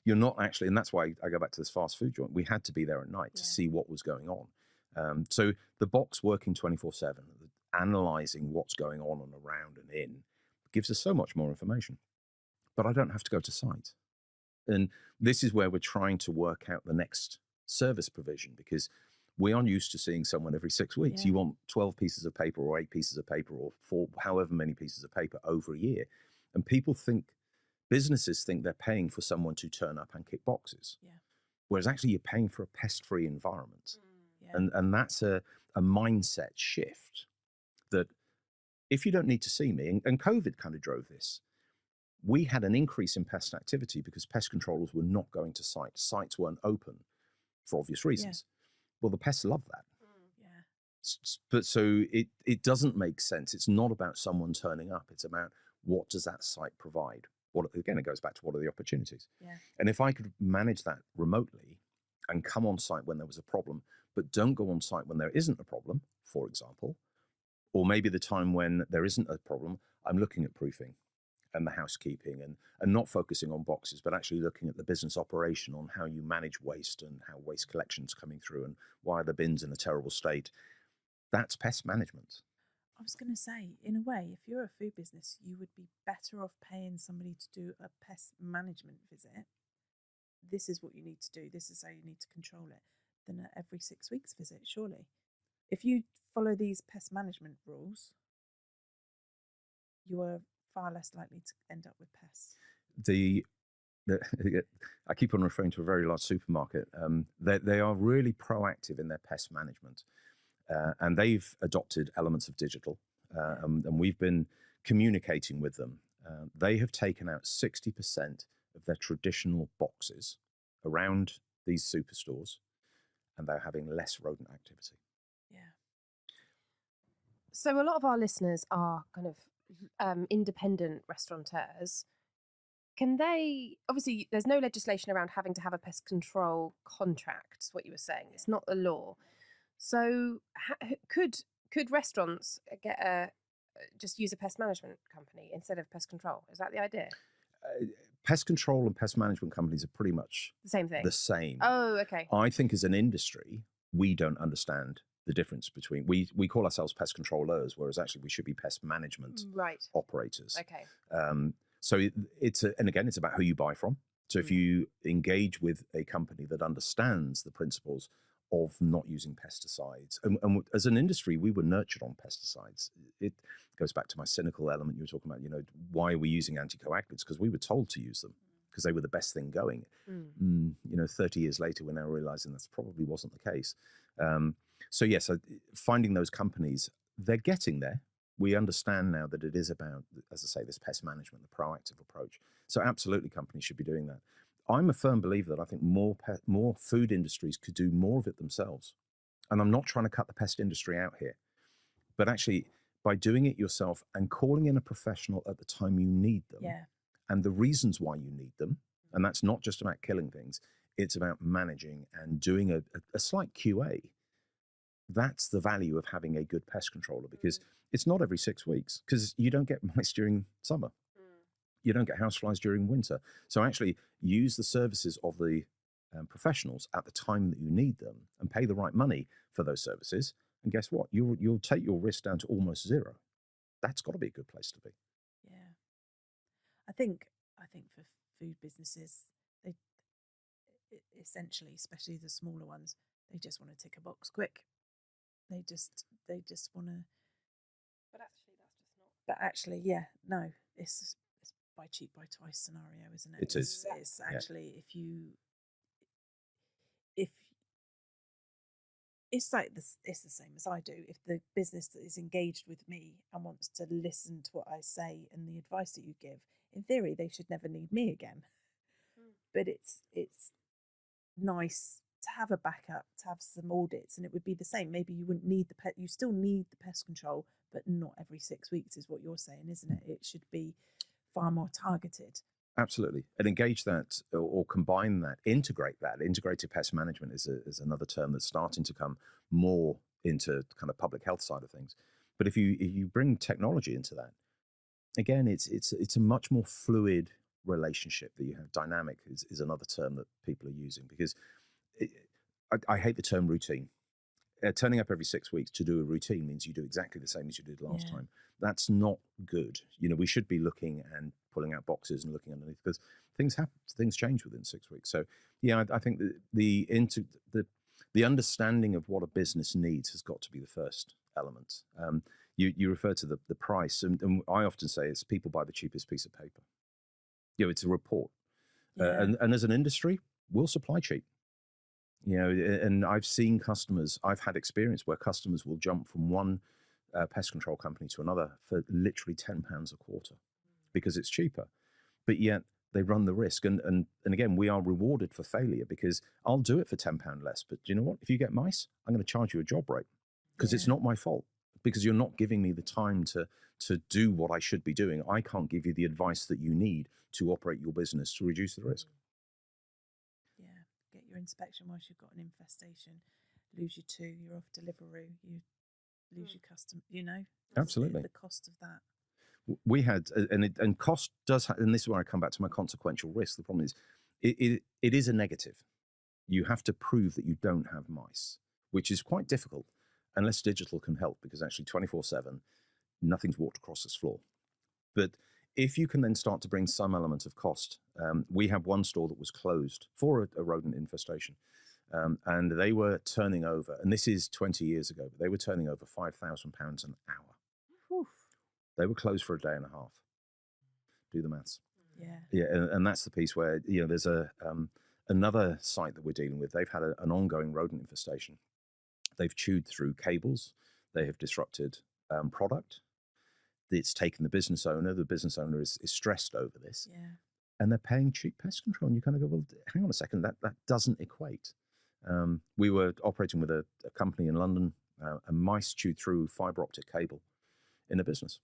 you're not actually, and that's why I go back to this fast food joint. We had to be there at night to see what was going on. So the box working 24/7, analyzing what's going on and around and in, gives us so much more information. But I don't have to go to site. And this is where we're trying to work out the next service provision, because we aren't used to seeing someone every 6 weeks. You want 12 pieces of paper or 8 pieces of paper or 4, however many pieces of paper over a year. And businesses think they're paying for someone to turn up and kick boxes. Yeah. Whereas actually you're paying for a pest-free environment. And that's a mindset shift, that if you don't need to see me, and COVID kind of drove this, we had an increase in pest activity because pest controllers were not going to sites. Sites weren't open for obvious reasons. Well, the pests love that. But so it doesn't make sense. It's not about someone turning up. It's about, what does that site provide? Again, it goes back to, what are the opportunities? And if I could manage that remotely and come on site when there was a problem, but don't go on site when there isn't a problem, for example, or maybe the time when there isn't a problem, I'm looking at proofing and the housekeeping, and not focusing on boxes, but actually looking at the business operation, on how you manage waste and how waste collection's coming through and why are the bins in a terrible state. That's pest management. I was going to say, in a way, if you're a food business, you would be better off paying somebody to do a pest management visit. This is what you need to do. This is how you need to control it, than an every 6 weeks visit, surely. If you follow these pest management rules, you are far less likely to end up with pests. I keep on referring to a very large supermarket. They are really proactive in their pest management. And they've adopted elements of digital, and we've been communicating with them. They have taken out 60% of their traditional boxes around these superstores, and they're having less rodent activity. So a lot of our listeners are kind of independent restaurateurs. Can they, obviously there's no legislation around having to have a pest control contract, is what you were saying. It's not the law. So could restaurants just use a pest management company instead of pest control? Is that the idea? Pest control and pest management companies are pretty much the same thing. The same. Oh, okay. I think as an industry, we don't understand the difference between, we call ourselves pest controllers, whereas actually we should be pest management operators. Okay. So it's about who you buy from. So if you engage with a company that understands the principles of not using pesticides, and as an industry, we were nurtured on pesticides. It goes back to my cynical element you were talking about. Why are we using anticoagulants? Because we were told to use them, because they were the best thing going. 30 years later, we're now realizing that's probably wasn't the case. So yes, finding those companies, they're getting there. We understand now that it is about, as I say, this pest management, the proactive approach. So absolutely, companies should be doing that. I'm a firm believer that I think more food industries could do more of it themselves. And I'm not trying to cut the pest industry out here, but actually by doing it yourself and calling in a professional at the time you need them and the reasons why you need them. And that's not just about killing things. It's about managing and doing a slight QA. That's the value of having a good pest controller, because it's not every 6 weeks, because you don't get mice during summer. You don't get houseflies during winter. So actually use the services of the professionals at the time that you need them and pay the right money for those services. And guess what? You'll take your risk down to almost zero. That's got to be a good place to be. Yeah. I think for food businesses, they essentially, especially the smaller ones, they just want to tick a box quick. They just want to. But actually, that's just not. But actually, yeah, no, it's buy cheap, buy twice scenario, isn't it? It is. It's actually if it's like this, it's the same as I do. If the business that is engaged with me and wants to listen to what I say and the advice that you give, in theory, they should never need me again. But it's nice to have a backup, to have some audits, and it would be the same. Maybe you wouldn't need you still need the pest control, but not every 6 weeks is what you're saying, isn't it? It should be far more targeted. Absolutely. And engage that or combine that, integrate that. Integrated pest management is another term that's starting to come more into kind of public health side of things. But if you bring technology into that, again, it's a much more fluid relationship that you have. Dynamic is another term that people are using, because I hate the term routine. Turning up every 6 weeks to do a routine means you do exactly the same as you did last time. That's not good. We should be looking and pulling out boxes and looking underneath, because things happen, things change within 6 weeks. So yeah, I think the understanding of what a business needs has got to be the first element. You refer to the price, and I often say it's people buy the cheapest piece of paper. It's a report, and as an industry, we'll supply cheap. And I've seen customers, I've had experience where customers will jump from one pest control company to another for literally £10 a quarter because it's cheaper, but yet they run the risk. And again, we are rewarded for failure, because I'll do it for £10 less. But do you know what? If you get mice, I'm going to charge you a job rate, because it's not my fault, because you're not giving me the time to do what I should be doing. I can't give you the advice that you need to operate your business to reduce the risk. Get your inspection whilst you've got an infestation. Lose your 2, you're off Deliveroo. You lose your custom. Absolutely the cost of that. We had, and cost does, and this is where I come back to my consequential risk. The problem is, it is a negative. You have to prove that you don't have mice, which is quite difficult unless digital can help, because actually 24/7, nothing's walked across this floor. But if you can then start to bring some element of cost, we have one store that was closed for a rodent infestation, and they were turning over, and this is 20 years ago, but they were turning over £5,000 an hour. Oof. They were closed for a day and a half. Do the maths. Yeah, and that's the piece where there's another site that we're dealing with. They've had an ongoing rodent infestation. They've chewed through cables. They have disrupted product. It's taken the business owner. The business owner is stressed over this. Yeah. And they're paying cheap pest control. And you kind of go, well, hang on a second, that doesn't equate. We were operating with a company in London, and mice chewed through fibre optic cable in a business.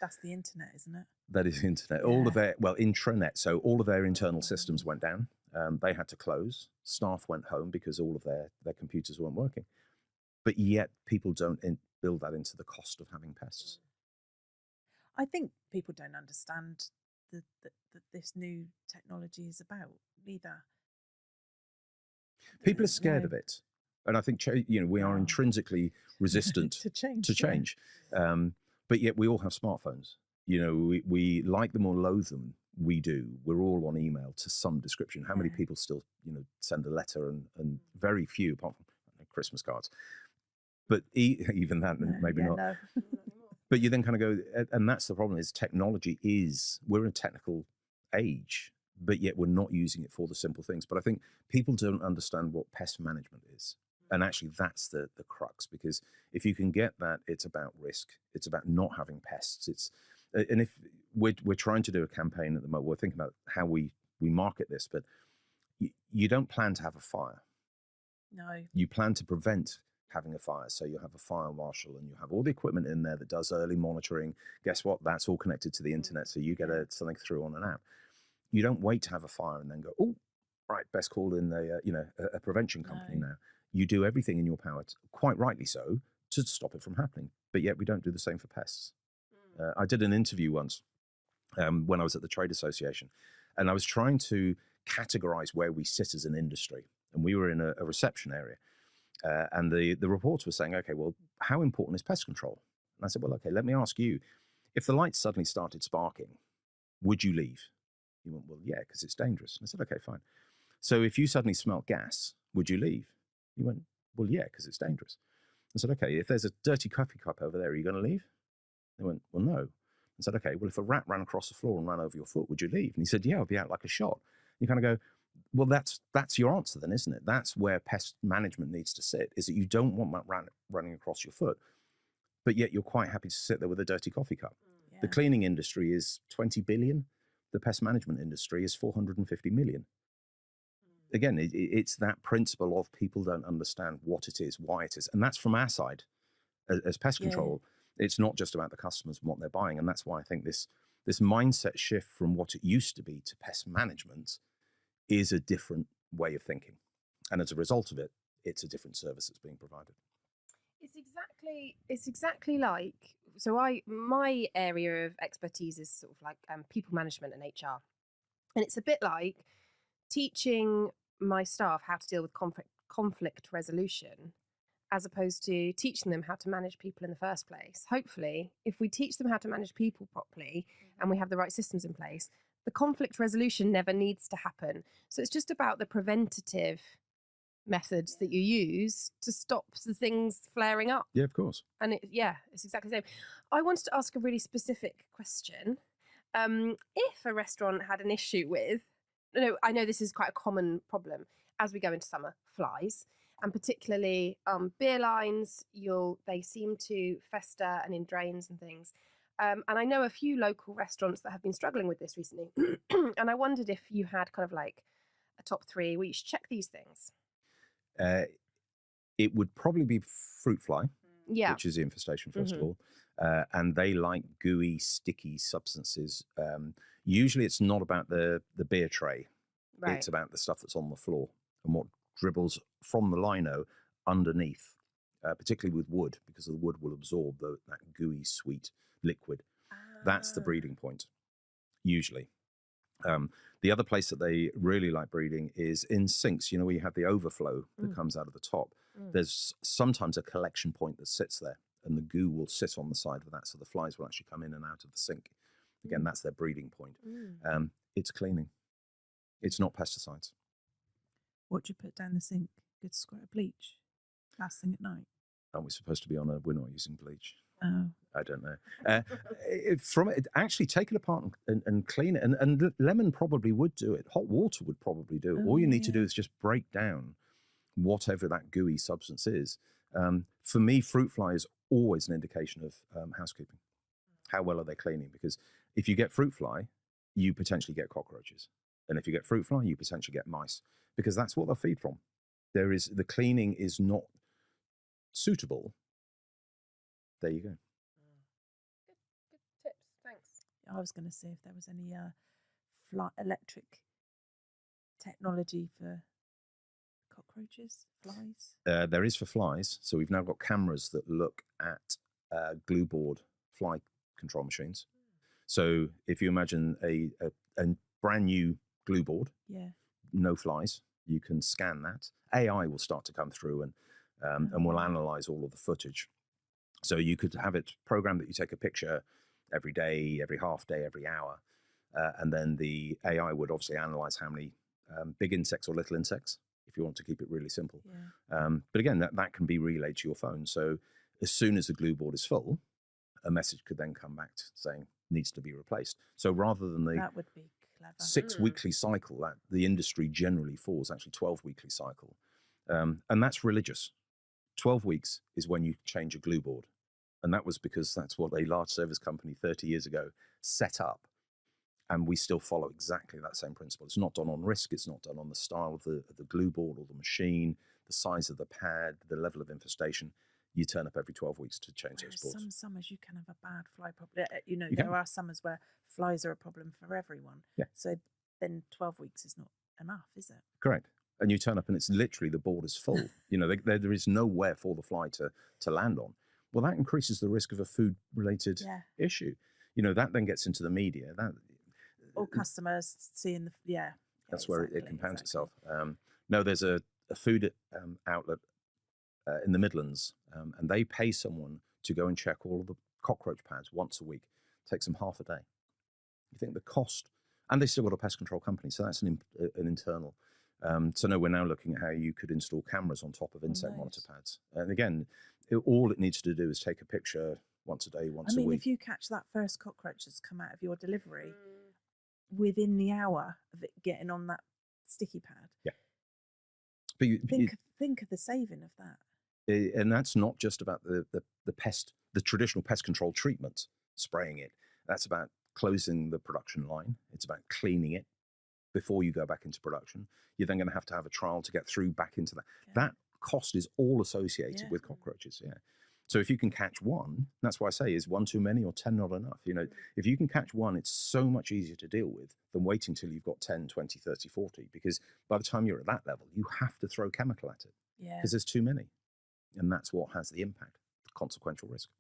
That's the internet, isn't it? That is internet. All of their, intranet. So all of their internal systems went down. They had to close. Staff went home because all of their computers weren't working. But yet people don't build that into the cost of having pests. I think people don't understand that this new technology is about either. People are scared of it. And I think, we are intrinsically resistant to change. But yet we all have smartphones. We like them or loathe them. We do. We're all on email to some description. How many people still, send a letter, and very few, apart from Christmas cards. But even that, maybe not. No. But you then kind of go, and that's the problem, is we're in a technical age. but yet we're not using it for the simple things. But I think people don't understand what pest management is. And actually, that's the crux, because if you can get that, it's about risk. It's about not having pests. And if we're trying to do a campaign at the moment, we're thinking about how we market this, but you don't plan to have a fire. No. You plan to prevent having a fire. So you have a fire marshal and you have all the equipment in there that does early monitoring. Guess what? That's all connected to the internet. So you get something through on an app. You don't wait to have a fire and then go, oh, right, best call in a prevention company now. You do everything in your power, quite rightly so, to stop it from happening. But yet we don't do the same for pests. I did an interview once when I was at the Trade Association, and I was trying to categorize where we sit as an industry. And we were in a reception area. And the reporter was saying, okay, well, how important is pest control? And I said, well, okay, let me ask you, if the lights suddenly started sparking, would you leave? He went, well, yeah, because it's dangerous. And I said, okay, fine. So if you suddenly smelt gas, would you leave? He went, well, yeah, because it's dangerous. I said, okay, if there's a dirty coffee cup over there, are you going to leave? He went, well, no. I said, okay, well, if a rat ran across the floor and ran over your foot, would you leave? And he said, yeah, I'd be out like a shot. You kind of go, well, that's your answer then, isn't it? That's where pest management needs to sit, is that you don't want that rat running across your foot, but yet you're quite happy to sit there with a dirty coffee cup. Yeah. The cleaning industry is 20 billion. The pest management industry is 450 million. Again, it's that principle of people don't understand what it is, why it is. And that's from our side as pest control. It's not just about the customers and what they're buying. And that's why I think this mindset shift from what it used to be to pest management is a different way of thinking. And as a result of it, it's a different service that's being provided. It's exactly like, so my area of expertise is sort of like people management and HR. And it's a bit like teaching my staff how to deal with conflict resolution, as opposed to teaching them how to manage people in the first place. Hopefully, if we teach them how to manage people properly and we have the right systems in place, the conflict resolution never needs to happen. So it's just about the preventative methods that you use to stop the things flaring up. Yeah, of course. And it's exactly the same. I wanted to ask a really specific question. If a restaurant had an issue with, I know this is quite a common problem as we go into summer, flies, and particularly beer lines, they seem to fester and in drains and things. And I know a few local restaurants that have been struggling with this recently. And I wondered if you had kind of like a top 3 where you should check these things. It would probably be fruit fly, which is the infestation, first of all. And they like gooey, sticky substances. Usually it's not about the beer tray. Right. It's about the stuff that's on the floor and what dribbles from the lino underneath, particularly with wood, because the wood will absorb that gooey, sweet liquid. That's the breeding point, usually. The other place that they really like breeding is in sinks, where you have the overflow that comes out of the top. There's sometimes a collection point that sits there, and the goo will sit on the side of that, so the flies will actually come in and out of the sink. Again, that's their breeding point. It's cleaning. It's not pesticides. What do you put down the sink? Good squirt of bleach last thing at night. Aren't we supposed to be we're not using bleach? Oh. I don't know. Actually take it apart and clean it. And lemon probably would do it. Hot water would probably do it. All you need to do is just break down whatever that gooey substance is. For me, fruit fly is always an indication of housekeeping. How well are they cleaning? Because if you get fruit fly, you potentially get cockroaches. And if you get fruit fly, you potentially get mice, because that's what they'll feed from. The cleaning is not suitable. There you go. Good tips, thanks. I was going to see if there was any electric technology for cockroaches, flies. There is for flies. So we've now got cameras that look at glue board fly control machines. So if you imagine a brand new glue board, no flies, you can scan that. AI will start to come through and will analyze all of the footage. So you could have it programmed that you take a picture every day, every half day, every hour. And then the AI would obviously analyze how many big insects or little insects, if you want to keep it really simple. But again, that can be relayed to your phone. So as soon as the glue board is full, a message could then come back saying needs to be replaced. So rather than that would be Clever. 6 weekly cycle that the industry generally falls, actually 12 weekly cycle. And that's religious. 12 weeks is when you change a glue board. And that was because that's what a large service company 30 years ago set up. And we still follow exactly that same principle. It's not done on risk. It's not done on the style of the glue board or the machine, the size of the pad, the level of infestation. You turn up every 12 weeks to change those boards. Some summers you can have a bad fly problem. You know, You there can. are summers where flies are a problem for everyone. Yeah. So then 12 weeks is not enough, is it? Correct. And you turn up and it's literally the board is full. You know, there is nowhere for the fly to land on. Well, that increases the risk of a food-related issue. You know, that then gets into the media. Or customers seeing that's where it compounds itself. No, there's a food outlet in the Midlands, and they pay someone to go and check all of the cockroach pads once a week. It takes them half a day. You think the cost, and they still got a pest control company, so that's an internal. So no, we're now looking at how you could install cameras on top of insect monitor pads. And again, all it needs to do is take a picture once a day, once a week. If you catch that first cockroach that's come out of your delivery within the hour of it getting on that sticky pad, but think of the saving of that. And that's not just about the traditional pest control treatment, spraying it. That's about closing the production line. It's about cleaning it before you go back into production. You're then going to have a trial to get through back into that. Yeah. That cost is all associated with cockroaches. Yeah. So if you can catch one, that's why I say, is one too many or 10 not enough? You know, if you can catch one, it's so much easier to deal with than waiting till you've got 10, 20, 30, 40, because by the time you're at that level, you have to throw chemical at it because there's too many. And that's what has the impact, the consequential risk.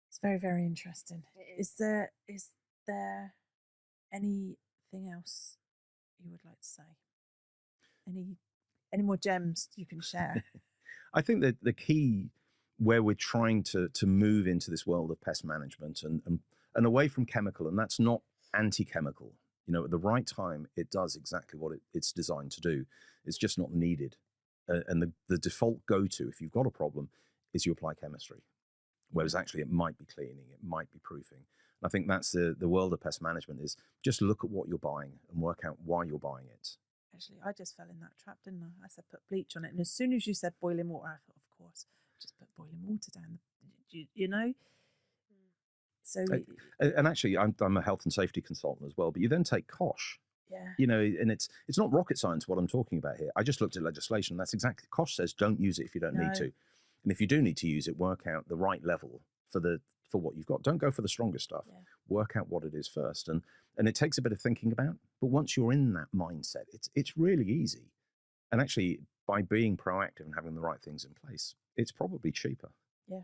It's very, very interesting. Is there anything else you would like to say? Any more gems you can share? I think that the key where we're trying to move into this world of pest management and away from chemical, and that's not anti-chemical. You know, at the right time, it does exactly what it's designed to do. It's just not needed. And the default go-to, if you've got a problem, is you apply chemistry. Whereas actually it might be cleaning, it might be proofing. And I think that's the world of pest management, is just look at what you're buying and work out why you're buying it. Actually, I just fell in that trap, didn't I? I said put bleach on it. And as soon as you said boiling water, I thought, of course, just put boiling water down. You know? So, and actually, I'm a health and safety consultant as well, but you then take COSH. Yeah. You know, and it's not rocket science what I'm talking about here. I just looked at legislation. That's exactly, COSH says don't use it if you don't need to. And if you do need to use it, work out the right level for what you've got. Don't go for the strongest stuff. Yeah. Work out what it is first. And it takes a bit of thinking about, but once you're in that mindset, it's really easy. And actually, by being proactive and having the right things in place, it's probably cheaper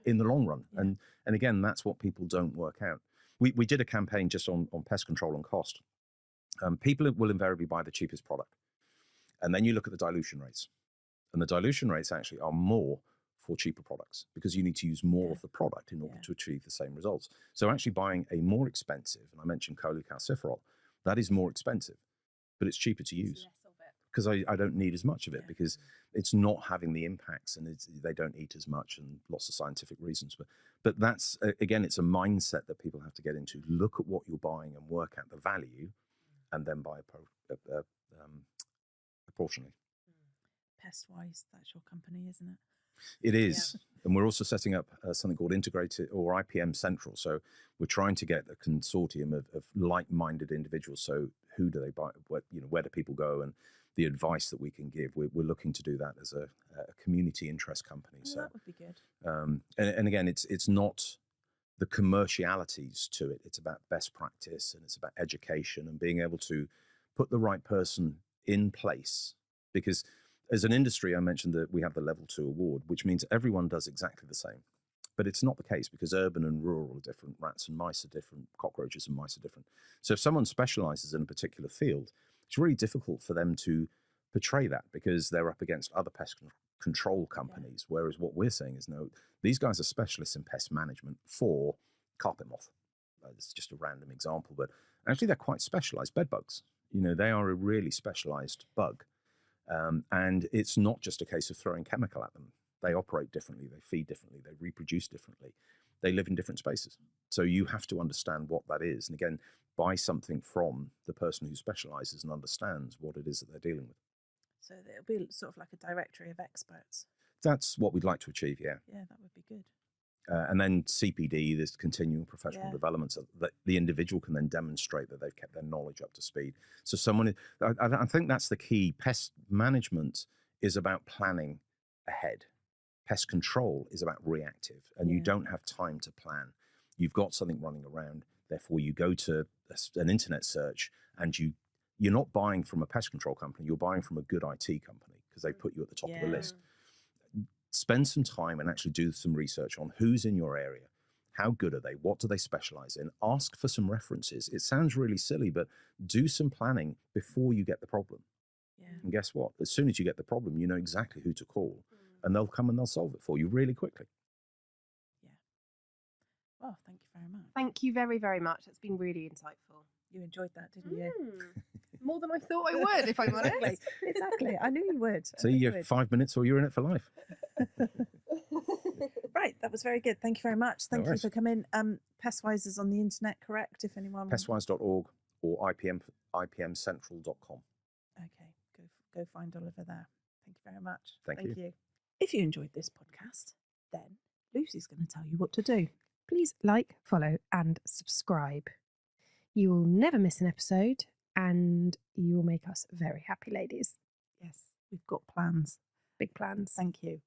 in the long run. Yeah. And again, that's what people don't work out. We did a campaign just on pest control and cost. People will invariably buy the cheapest product. And then you look at the dilution rates. And the dilution rates actually are more for cheaper products because you need to use more of the product in order to achieve the same results. So actually buying a more expensive, and I mentioned cholecalciferol, that is more expensive, but it's cheaper to use because I don't need as much of it because it's not having the impacts and they don't eat as much and lots of scientific reasons. But that's, again, it's a mindset that people have to get into. Look at what you're buying and work out the value and then buy proportionally. Pestwise, that's your company, isn't it? It is. Yeah. And we're also setting up something called Integrated or IPM Central. So we're trying to get a consortium of like-minded individuals. So who do they buy? Where do people go? And the advice that we can give. We're looking to do that as a community interest company. Oh, so that would be good. And again, it's not the commercialities to it. It's about best practice and it's about education and being able to put the right person in place. Because as an industry, I mentioned that we have the level 2 award, which means everyone does exactly the same. But it's not the case because urban and rural are different. Rats and mice are different. Cockroaches and mice are different. So if someone specializes in a particular field, it's really difficult for them to portray that because they're up against other pest control companies. Yeah. Whereas what we're saying is, no, these guys are specialists in pest management for carpet moth. It's just a random example, but actually they're quite specialized bed bugs. You know, they are a really specialized bug. And it's not just a case of throwing chemical at them. They operate differently, they feed differently, they reproduce differently. they live in different spaces. So you have to understand what that is. And again, buy something from the person who specializes and understands what it is that they're dealing with. So it'll be sort of like a directory of experts. That's what we'd like to achieve, yeah. Yeah, that would be good. And then CPD, this continual professional development, so that the individual can then demonstrate that they've kept their knowledge up to speed. So I think that's the key. Pest management is about planning ahead. Pest control is about reactive, and you don't have time to plan. You've got something running around, therefore you go to an internet search, and you're not buying from a pest control company, you're buying from a good IT company because they put you at the top of the list. Spend some time and actually do some research on who's in your area. How good are they? What do they specialize in? Ask for some references. It sounds really silly, but do some planning before you get the problem. Yeah. And guess what? As soon as you get the problem, you know exactly who to call, and they'll come and they'll solve it for you really quickly. Yeah. Well, thank you very much. Thank you very, very much. It's been really insightful. You enjoyed that, didn't you? More than I thought I would, if I'm honest. Exactly. I knew you would. So you're 5 minutes or you're in it for life. Right, that was very good. Thank you very much. Thank you worries. for coming. Pestwise is on the internet, correct? If anyone Pestwise.org or ipmcentral.com. Okay, go find Oliver there. Thank you very much. Thank you. If you enjoyed this podcast, then Lucy's going to tell you what to do. Please like, follow, and subscribe. You will never miss an episode, and you will make us very happy, ladies. Yes, we've got plans. Big plans. Thank you.